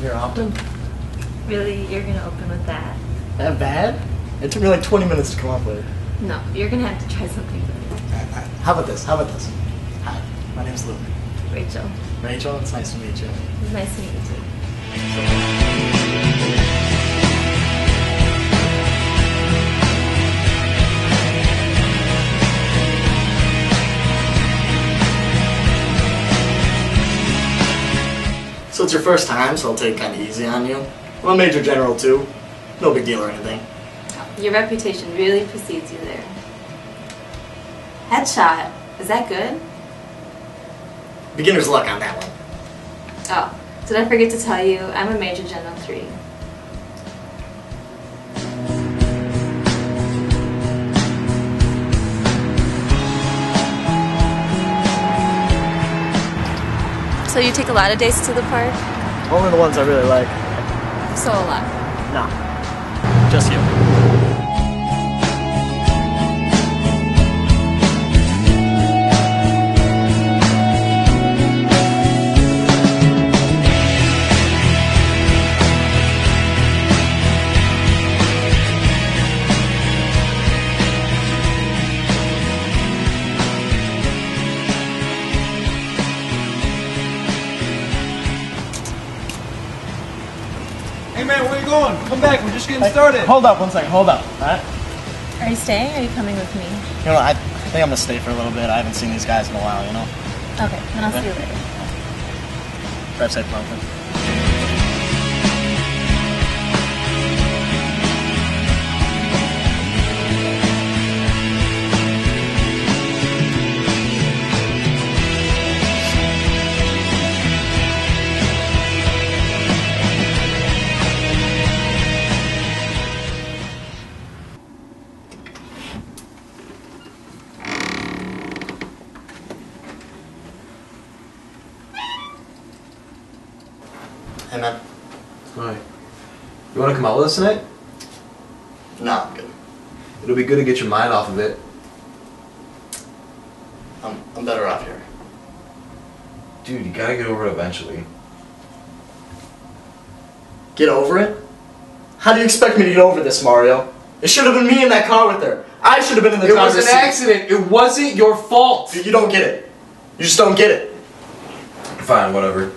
here often. Really? You're gonna open with that? That bad? It took me like 20 minutes to come up with it. No, you're gonna have to try something different. How about this? Hi, my name's Luke. Rachel. Rachel, it's nice to meet you. It's nice to meet you too. So it's your first time, so I'll take it kind of easy on you. I'm a major general too. No big deal or anything. Your reputation really precedes you there. Headshot. Is that good? Beginner's luck on that one. Oh, did I forget to tell you, I'm a Major General 3. So you take a lot of dates to the park? Only the ones I really like. So a lot. Nah. Just you. Hey man, where you going? Come back, we're just getting started. Hold up one second, hold up. Alright? Are you staying or are you coming with me? You know, I think I'm gonna stay for a little bit. I haven't seen these guys in a while, you know? Okay, then I'll see you later. Drive safe, Pumpkin. Hey man. Hi. You want to come out with us tonight? No, I'm good. It'll be good to get your mind off of it. I'm better off here. Dude, you gotta get over it eventually. Get over it? How do you expect me to get over this, Mario? It should have been me in that car with her. I should have been in the It driver's was an seat. accident. It wasn't your fault. You don't get it. You just don't get it. Fine, whatever.